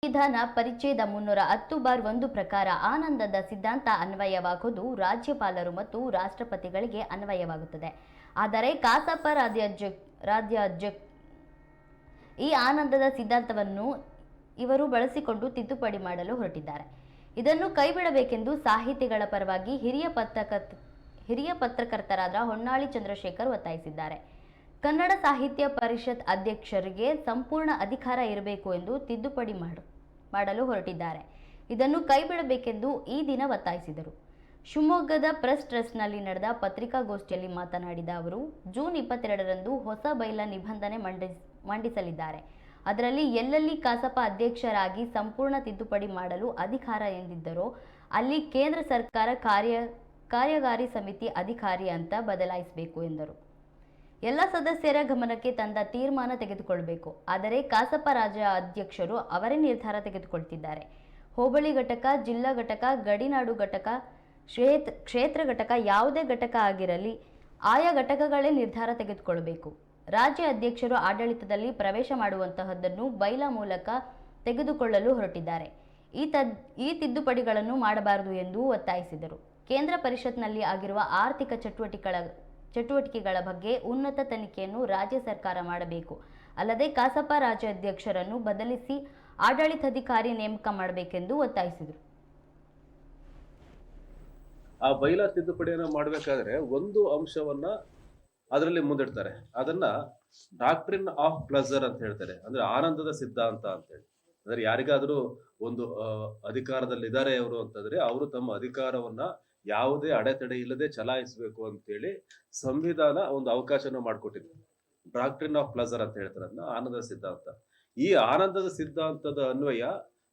ಸಂವಿಧಾನ ಪರಿಚ್ಛೇದ 310(1) ಪ್ರಕಾರ ಆನಂದದ ಸಿದ್ಧಾಂತ ಅನ್ವಯವಾಗುವುದು ರಾಜ್ಯಪಾಲರು ಮತ್ತು ರಾಷ್ಟ್ರಪತಿಗಳಿಗೆ ಅನ್ವಯವಾಗುತ್ತದೆ. ಆದರೆ ಕಸಾಪ ರಾಜ್ಯಾಧ್ಯಕ್ಷ ಈ ಆನಂದದ ಸಿದ್ಧಾಂತವನ್ನು ಇವರು ಬಳಸಿಕೊಂಡು ತಿದ್ದುಪಡಿ ಮಾಡಲು ಹೊರಟಿದ್ದಾರೆ. ಇದನ್ನು ಕೈಬಿಡಬೇಕೆಂದು ಸಾಹಿತಿಗಳ ಪರವಾಗಿ ಹಿರಿಯ ಪತ್ರಕರ್ತರಾದ ಹೊನ್ನಾಳಿ ಚಂದ್ರಶೇಖರ್ ಒತ್ತಾಯಿಸಿದ್ದಾರೆ. ಕನ್ನಡ ಸಾಹಿತ್ಯ ಪರಿಷತ್ ಅಧ್ಯಕ್ಷರಿಗೆ ಸಂಪೂರ್ಣ ಅಧಿಕಾರ ಇರಬೇಕು ಎಂದು ತಿದ್ದುಪಡಿ ಮಾಡಲು ಹೊರಟಿದ್ದಾರೆ. ಇದನ್ನು ಕೈಬಿಡಬೇಕೆಂದು ಈ ದಿನ ಒತ್ತಾಯಿಸಿದರು. ಶಿವಮೊಗ್ಗದ ಪ್ರೆಸ್ ಟ್ರಸ್ಟ್ನಲ್ಲಿ ನಡೆದ ಪತ್ರಿಕಾಗೋಷ್ಠಿಯಲ್ಲಿ ಮಾತನಾಡಿದ ಅವರು, ಜೂನ್ 22ರಂದು ಹೊಸ ಬೈಲಾ ನಿಬಂಧನೆ ಮಂಡಿಸಲಿದ್ದಾರೆ. ಅದರಲ್ಲಿ ಎಲ್ಲೆಲ್ಲಿ ಕಸಾಪ ಅಧ್ಯಕ್ಷರಾಗಿ ಸಂಪೂರ್ಣ ತಿದ್ದುಪಡಿ ಮಾಡಲು ಅಧಿಕಾರ ಎಂದಿದ್ದರೋ ಅಲ್ಲಿ ಕೇಂದ್ರ ಸರ್ಕಾರ ಕಾರ್ಯಕಾರಿ ಸಮಿತಿ ಅಧಿಕಾರಿ ಅಂತ ಬದಲಾಯಿಸಬೇಕು ಎಂದರು. ಎಲ್ಲ ಸದಸ್ಯರ ಗಮನಕ್ಕೆ ತಂದ ತೀರ್ಮಾನ ತೆಗೆದುಕೊಳ್ಳಬೇಕು. ಆದರೆ ಕಸಾಪ ರಾಜ್ಯ ಅಧ್ಯಕ್ಷರು ಅವರೇ ನಿರ್ಧಾರ ತೆಗೆದುಕೊಳ್ತಿದ್ದಾರೆ. ಹೋಬಳಿ ಘಟಕ, ಜಿಲ್ಲಾ ಘಟಕ, ಗಡಿನಾಡು ಘಟಕ, ಕ್ಷೇತ್ರ ಘಟಕ ಯಾವುದೇ ಘಟಕ ಆಗಿರಲಿ ಆಯಾ ಘಟಕಗಳೇ ನಿರ್ಧಾರ ತೆಗೆದುಕೊಳ್ಳಬೇಕು. ರಾಜ್ಯ ಅಧ್ಯಕ್ಷರು ಆಡಳಿತದಲ್ಲಿ ಪ್ರವೇಶ ಮಾಡುವಂತಹದ್ದನ್ನು ಬೈಲಾ ಮೂಲಕ ತೆಗೆದುಕೊಳ್ಳಲು ಹೊರಟಿದ್ದಾರೆ. ಈ ತಿದ್ದುಪಡಿಗಳನ್ನು ಮಾಡಬಾರದು ಎಂದು ಒತ್ತಾಯಿಸಿದರು. ಕೇಂದ್ರ ಪರಿಷತ್ನಲ್ಲಿ ಆಗಿರುವ ಆರ್ಥಿಕ ಚಟುವಟಿಕೆಗಳ ಬಗ್ಗೆ ಉನ್ನತ ತನಿಖೆಯನ್ನು ರಾಜ್ಯ ಸರ್ಕಾರ ಮಾಡಬೇಕು. ಅಲ್ಲದೆ ಕಸಾಪ ರಾಜ್ಯಾಧ್ಯಕ್ಷರನ್ನು ಬದಲಿಸಿ ಆಡಳಿತಾಧಿಕಾರಿ ನೇಮಕ ಮಾಡಬೇಕೆಂದು ಒತ್ತಾಯಿಸಿದರು. ಆ ಬೈಲಾ ತಿದ್ದುಪಡಿಯನ್ನು ಮಾಡಬೇಕಾದ್ರೆ ಒಂದು ಅಂಶವನ್ನ ಅದರಲ್ಲಿ ಮುಂದಿಡ್ತಾರೆ. ಅದನ್ನ ಡಾಕ್ಟ್ರಿನ್ ಆಫ್ ಪ್ಲೆಜರ್ ಅಂತ ಹೇಳ್ತಾರೆ. ಅಂದ್ರೆ ಆನಂದದ ಸಿದ್ಧಾಂತ ಅಂತ ಹೇಳಿ. ಅಂದ್ರೆ ಯಾರಿಗಾದ್ರೂ ಒಂದು ಅಧಿಕಾರದಲ್ಲಿದ್ದಾರೆ ಅವರು ಅಂತಂದ್ರೆ ಅವರು ತಮ್ಮ ಅಧಿಕಾರವನ್ನ ಯಾವುದೇ ಅಡೆತಡೆ ಇಲ್ಲದೆ ಚಲಾಯಿಸಬೇಕು ಅಂತೇಳಿ ಸಂವಿಧಾನ ಒಂದು ಅವಕಾಶನ ಮಾಡಿಕೊಟ್ಟಿದೆ. ಡಾಕ್ಟ್ರಿನ್ ಆಫ್ ಪ್ಲೆಜರ್ ಅಂತ ಹೇಳ್ತಾರೆ ಅದನ್ನ, ಆನಂದದ ಸಿದ್ಧಾಂತ. ಈ ಆನಂದದ ಸಿದ್ಧಾಂತದ ಅನ್ವಯ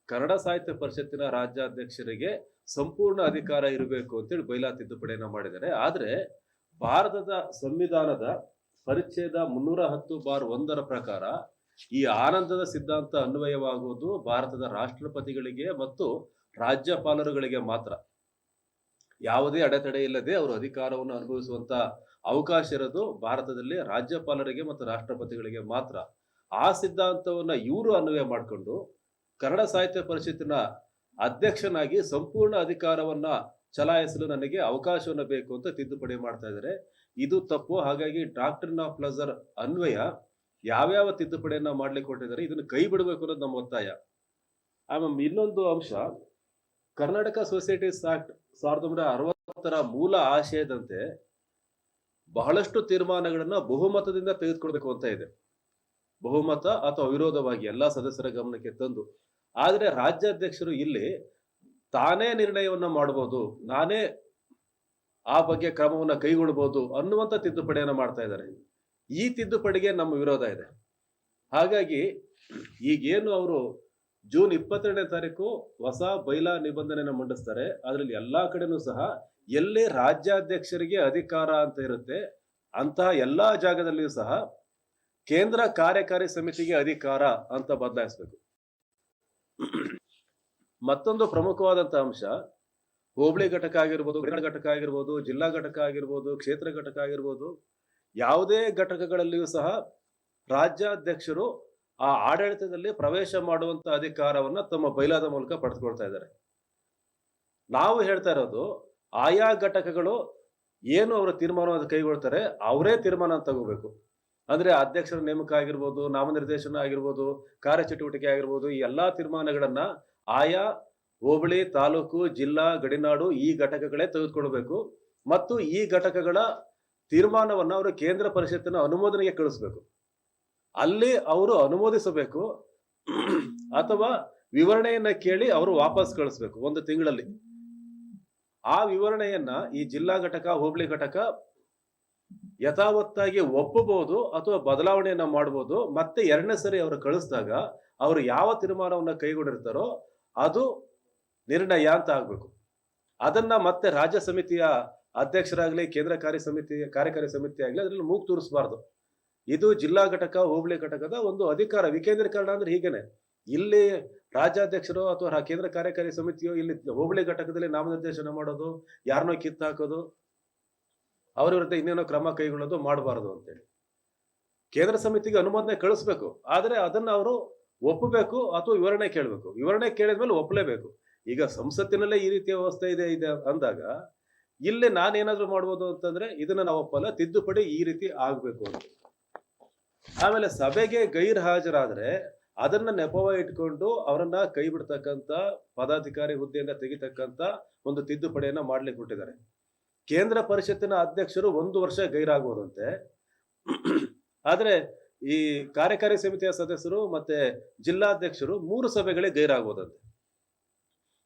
ಕನ್ನಡ ಸಾಹಿತ್ಯ ಪರಿಷತ್ತಿನ ರಾಜ್ಯಾಧ್ಯಕ್ಷರಿಗೆ ಸಂಪೂರ್ಣ ಅಧಿಕಾರ ಇರಬೇಕು ಅಂತೇಳಿ ಬೈಲಾ ತಿದ್ದುಪಡಿಯನ್ನ ಮಾಡಿದ್ದಾರೆ. ಆದ್ರೆ ಭಾರತದ ಸಂವಿಧಾನದ ಪರಿಚ್ಛೇದ 310(1) ಪ್ರಕಾರ ಈ ಆನಂದದ ಸಿದ್ಧಾಂತ ಅನ್ವಯವಾಗುವುದು ಭಾರತದ ರಾಷ್ಟ್ರಪತಿಗಳಿಗೆ ಮತ್ತು ರಾಜ್ಯಪಾಲರುಗಳಿಗೆ ಮಾತ್ರ. ಯಾವುದೇ ಅಡೆತಡೆ ಇಲ್ಲದೆ ಅವರು ಅಧಿಕಾರವನ್ನು ಅನುಭವಿಸುವಂತ ಅವಕಾಶ ಇರೋದು ಭಾರತದಲ್ಲಿ ರಾಜ್ಯಪಾಲರಿಗೆ ಮತ್ತು ರಾಷ್ಟ್ರಪತಿಗಳಿಗೆ ಮಾತ್ರ. ಆ ಸಿದ್ಧಾಂತವನ್ನ ಇವರು ಅನ್ವಯ ಮಾಡಿಕೊಂಡು ಕನ್ನಡ ಸಾಹಿತ್ಯ ಪರಿಷತ್ತಿನ ಅಧ್ಯಕ್ಷನಾಗಿ ಸಂಪೂರ್ಣ ಅಧಿಕಾರವನ್ನ ಚಲಾಯಿಸಲು ನನಗೆ ಅವಕಾಶವನ್ನು ಬೇಕು ಅಂತ ತಿದ್ದುಪಡಿ ಮಾಡ್ತಾ ಇದ್ದಾರೆ. ಇದು ತಪ್ಪು. ಹಾಗಾಗಿ ಡಾಕ್ಟ್ರಿನ್ ಆಫ್ ಪ್ಲೆಜರ್ ಅನ್ವಯ ಯಾವ್ಯಾವ ತಿದ್ದುಪಡಿಯನ್ನ ಮಾಡ್ಲಿಕ್ಕೆ ಹೊರಟಿದ್ದಾರೆ ಇದನ್ನು ಕೈ ಬಿಡಬೇಕು ಅನ್ನೋದು ನಮ್ಮ ಒತ್ತಾಯ. ಆಮೇಲೆ ಇನ್ನೊಂದು ಅಂಶ, ಕರ್ನಾಟಕ ಸೊಸೈಟೀಸ್ ಆಕ್ಟ್ 1960ರ ಮೂಲ ಆಶಯದಂತೆ ಬಹಳಷ್ಟು ತೀರ್ಮಾನಗಳನ್ನ ಬಹುಮತದಿಂದ ತೆಗೆದುಕೊಳ್ಬೇಕು ಅಂತ ಇದೆ. ಬಹುಮತ ಅಥವಾ ವಿರೋಧವಾಗಿ ಎಲ್ಲಾ ಸದಸ್ಯರ ಗಮನಕ್ಕೆ ತಂದು. ಆದ್ರೆ ರಾಜ್ಯಾಧ್ಯಕ್ಷರು ಇಲ್ಲಿ ತಾನೇ ನಿರ್ಣಯವನ್ನ ಮಾಡಬಹುದು, ನಾನೇ ಆ ಬಗ್ಗೆ ಕ್ರಮವನ್ನ ಕೈಗೊಳ್ಳಬಹುದು ಅನ್ನುವಂತ ತಿದ್ದುಪಡಿಯನ್ನ ಮಾಡ್ತಾ ಇದ್ದಾರೆ. ಈ ತಿದ್ದುಪಡಿಗೆ ನಮ್ಮ ವಿರೋಧ ಇದೆ. ಹಾಗಾಗಿ ಈಗೇನು ಅವರು ಜೂನ್ 22ನೇ ತಾರೀಕು ಹೊಸ ಬೈಲಾ ನಿಬಂಧನೆಯನ್ನು ಮಂಡಿಸ್ತಾರೆ, ಅದರಲ್ಲಿ ಎಲ್ಲಾ ಕಡೆನೂ ಸಹ ಎಲ್ಲಿ ರಾಜ್ಯಾಧ್ಯಕ್ಷರಿಗೆ ಅಧಿಕಾರ ಅಂತ ಇರುತ್ತೆ ಅಂತಹ ಎಲ್ಲಾ ಜಾಗದಲ್ಲಿಯೂ ಸಹ ಕೇಂದ್ರ ಕಾರ್ಯಕಾರಿ ಸಮಿತಿಗೆ ಅಧಿಕಾರ ಅಂತ ಬದಲಾಯಿಸಬೇಕು. ಮತ್ತೊಂದು ಪ್ರಮುಖವಾದಂತ ಅಂಶ, ಹೋಬಳಿ ಘಟಕ ಆಗಿರ್ಬೋದು, ಘಟಕ ಆಗಿರ್ಬೋದು, ಜಿಲ್ಲಾ ಘಟಕ ಆಗಿರ್ಬೋದು, ಕ್ಷೇತ್ರ ಘಟಕ ಆಗಿರ್ಬೋದು, ಯಾವುದೇ ಘಟಕಗಳಲ್ಲಿಯೂ ಸಹ ರಾಜ್ಯಾಧ್ಯಕ್ಷರು ಆ ಆಡಳಿತದಲ್ಲಿ ಪ್ರವೇಶ ಮಾಡುವಂತ ಅಧಿಕಾರವನ್ನ ತಮ್ಮ ಬೈಲಾದ ಮೂಲಕ ಪಡೆದುಕೊಳ್ತಾ ಇದ್ದಾರೆ. ನಾವು ಹೇಳ್ತಾ ಇರೋದು, ಆಯಾ ಘಟಕಗಳು ಏನು ಅವರ ತೀರ್ಮಾನವನ್ನು ಕೈಗೊಳ್ತಾರೆ ಅವರೇ ತೀರ್ಮಾನ ತಗೋಬೇಕು. ಅಂದ್ರೆ ಅಧ್ಯಕ್ಷರ ನೇಮಕ ಆಗಿರ್ಬೋದು, ನಾಮನಿರ್ದೇಶನ ಆಗಿರ್ಬೋದು, ಕಾರ್ಯಚಟುವಟಿಕೆ ಆಗಿರ್ಬೋದು, ಈ ಎಲ್ಲಾ ತೀರ್ಮಾನಗಳನ್ನ ಆಯಾ ಹೋಬಳಿ, ತಾಲೂಕು, ಜಿಲ್ಲಾ, ಗಡಿನಾಡು ಈ ಘಟಕಗಳೇ ತೆಗೆದುಕೊಳ್ಬೇಕು. ಮತ್ತು ಈ ಘಟಕಗಳ ತೀರ್ಮಾನವನ್ನ ಅವರು ಕೇಂದ್ರ ಪರಿಷತ್ತಿನ ಅನುಮೋದನೆಗೆ ಕಳಿಸ್ಬೇಕು. ಅಲ್ಲಿ ಅವರು ಅನುಮೋದಿಸಬೇಕು ಅಥವಾ ವಿವರಣೆಯನ್ನ ಕೇಳಿ ಅವರು ವಾಪಸ್ ಕಳಿಸ್ಬೇಕು 1 ತಿಂಗಳಲ್ಲಿ. ಆ ವಿವರಣೆಯನ್ನ ಈ ಜಿಲ್ಲಾ ಘಟಕ, ಹೋಬಳಿ ಘಟಕ ಯಥಾವತ್ತಾಗಿ ಒಪ್ಪಬಹುದು ಅಥವಾ ಬದಲಾವಣೆಯನ್ನ ಮಾಡಬಹುದು. ಮತ್ತೆ 2ನೇ ಸರಿ ಅವರು ಕಳಿಸಿದಾಗ ಅವರು ಯಾವ ತೀರ್ಮಾನವನ್ನ ಕೈಗೊಂಡಿರ್ತಾರೋ ಅದು ನಿರ್ಣಯ ಅಂತ ಆಗ್ಬೇಕು. ಅದನ್ನ ಮತ್ತೆ ರಾಜ್ಯ ಸಮಿತಿಯ ಅಧ್ಯಕ್ಷರಾಗ್ಲಿ, ಕೇಂದ್ರ ಕಾರ್ಯಕಾರಿ ಸಮಿತಿ ಆಗ್ಲಿ ಅದ್ರಲ್ಲಿ ಮೂಗು ತೂರಿಸಬಾರ್ದು. ಇದು ಜಿಲ್ಲಾ ಘಟಕ, ಹೋಬಳಿ ಘಟಕದ ಒಂದು ಅಧಿಕಾರ. ವಿಕೇಂದ್ರೀಕರಣ ಅಂದ್ರೆ ಹೀಗೇನೆ. ಇಲ್ಲಿ ರಾಜ್ಯಾಧ್ಯಕ್ಷರು ಅಥವಾ ಕೇಂದ್ರ ಕಾರ್ಯಕಾರಿ ಸಮಿತಿಯು ಇಲ್ಲಿ ಹೋಬಳಿ ಘಟಕದಲ್ಲಿ ನಾಮನಿರ್ದೇಶನ ಮಾಡೋದು, ಯಾರನ್ನೋ ಕಿತ್ತಾಕೋದು, ಅವರ ವಿರುದ್ಧ ಇನ್ನೇನೋ ಕ್ರಮ ಕೈಗೊಳ್ಳೋದು ಮಾಡಬಾರದು ಅಂತೇಳಿ ಕೇಂದ್ರ ಸಮಿತಿಗೆ ಅನುಮೋದನೆ ಕಳಿಸ್ಬೇಕು. ಆದ್ರೆ ಅದನ್ನ ಅವರು ಒಪ್ಪಬೇಕು ಅಥವಾ ವಿವರಣೆ ಕೇಳಬೇಕು. ವಿವರಣೆ ಕೇಳಿದ್ಮೇಲೆ ಒಪ್ಪಲೇಬೇಕು. ಈಗ ಸಂಸತ್ತಿನಲ್ಲೇ ಈ ರೀತಿಯ ವ್ಯವಸ್ಥೆ ಇದೆ ಅಂದಾಗ ಇಲ್ಲಿ ನಾನೇನಾದ್ರೂ ಮಾಡ್ಬೋದು ಅಂತಂದ್ರೆ ಇದನ್ನ ನಾವು ಒಪ್ಪಲ್ಲ, ತಿದ್ದುಪಡಿ ಈ ರೀತಿ ಆಗ್ಬೇಕು ಅಂತ. ಆಮೇಲೆ ಸಭೆಗೆ ಗೈರ್ ಹಾಜರಾದ್ರೆ ಅದನ್ನ ನೆಪವ ಇಟ್ಕೊಂಡು ಅವರನ್ನ ಕೈ ಬಿಡ್ತಕ್ಕಂತ, ಪದಾಧಿಕಾರಿ ಹುದ್ದೆಯಿಂದ ತೆಗಿತಕ್ಕಂತ ಒಂದು ತಿದ್ದುಪಡಿಯನ್ನ ಮಾಡ್ಲಿಕ್ಕೆ ಬಿಟ್ಟಿದ್ದಾರೆ. ಕೇಂದ್ರ ಪರಿಷತ್ತಿನ ಅಧ್ಯಕ್ಷರು 1 ವರ್ಷ ಗೈರಾಗುವುದಂತೆ. ಆದ್ರೆ ಈ ಕಾರ್ಯಕಾರಿ ಸಮಿತಿಯ ಸದಸ್ಯರು ಮತ್ತೆ ಜಿಲ್ಲಾಧ್ಯಕ್ಷರು 3 ಸಭೆಗಳೇ ಗೈರಾಗುವುದಂತೆ.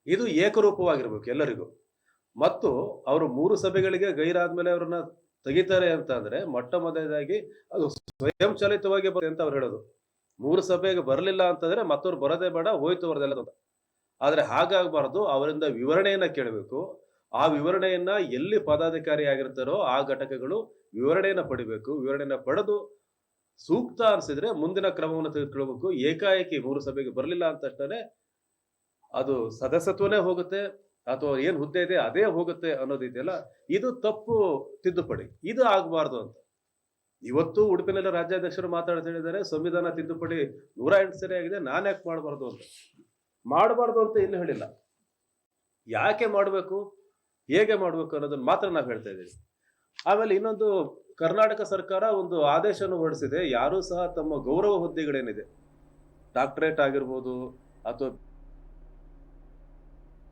ಇದು ಏಕರೂಪವಾಗಿರ್ಬೇಕು ಎಲ್ಲರಿಗೂ. ಮತ್ತು ಅವರು 3 ಸಭೆಗಳಿಗೆ ಗೈರಾದ್ಮೇಲೆ ಅವರನ್ನ ತೆಗಿತಾರೆ ಅಂತ ಅಂದ್ರೆ ಮೊಟ್ಟ ಮೊದಲನೇದಾಗಿ ಅದು ಸ್ವಯಂ ಚಾಲಿತವಾಗಿ ಬರುತ್ತೆ ಅಂತ ಅವ್ರು ಹೇಳೋದು. 3 ಸಭೆಗೆ ಬರಲಿಲ್ಲ ಅಂತಂದ್ರೆ ಮತ್ತವ್ರು ಬರೋದೇ ಬೇಡ, ಹೋಯ್ತು ಅವ್ರದೆಲ್ಲ ಅಂತ. ಆದ್ರೆ ಹಾಗಾಗಬಾರ್ದು, ಅವರಿಂದ ವಿವರಣೆಯನ್ನ ಕೇಳಬೇಕು. ಆ ವಿವರಣೆಯನ್ನ ಎಲ್ಲಿ ಪದಾಧಿಕಾರಿ ಆಗಿರ್ತಾರೋ ಆ ಘಟಕಗಳು ವಿವರಣೆಯನ್ನ ಪಡಿಬೇಕು. ವಿವರಣೆಯನ್ನ ಪಡೆದು ಸೂಕ್ತ ಅನ್ಸಿದ್ರೆ ಮುಂದಿನ ಕ್ರಮವನ್ನು ತೆಗೆದುಕೊಳ್ಬೇಕು. ಏಕಾಏಕಿ 3 ಸಭೆಗೆ ಬರಲಿಲ್ಲ ಅಂತ ತಕ್ಷಣ ಅದು ಸದಸ್ಯತ್ವನೇ ಹೋಗುತ್ತೆ ಅಥವಾ ಏನ್ ಹುದ್ದೆ ಇದೆ ಅದೇ ಹೋಗುತ್ತೆ ಅನ್ನೋದಿದೆಯಲ್ಲ, ಇದು ತಪ್ಪು ತಿದ್ದುಪಡಿ. ಇದು ಆಗಬಾರ್ದು ಅಂತ ಇವತ್ತು ಉಡುಪಿನಲ್ಲಿ ರಾಜ್ಯಾಧ್ಯಕ್ಷರು ಮಾತಾಡ್ತಾ ಹೇಳಿದ್ದಾರೆ, ಸಂವಿಧಾನ ತಿದ್ದುಪಡಿ 108 ಸರಿ ಆಗಿದೆ, ನಾನ್ ಯಾಕೆ ಮಾಡಬಾರ್ದು ಅಂತ. ಮಾಡಬಾರ್ದು ಅಂತ ಇಲ್ಲಿ ಹೇಳಿಲ್ಲ, ಯಾಕೆ ಮಾಡಬೇಕು, ಹೇಗೆ ಮಾಡಬೇಕು ಅನ್ನೋದನ್ನ ಮಾತ್ರ ನಾವು ಹೇಳ್ತಾ ಇದ್ದೀವಿ. ಆಮೇಲೆ ಇನ್ನೊಂದು, ಕರ್ನಾಟಕ ಸರ್ಕಾರ ಒಂದು ಆದೇಶವನ್ನು ಹೊರಡಿಸಿದೆ. ಯಾರೂ ಸಹ ತಮ್ಮ ಗೌರವ ಹುದ್ದೆಗಳೇನಿದೆ, ಡಾಕ್ಟರೇಟ್ ಆಗಿರ್ಬೋದು ಅಥವಾ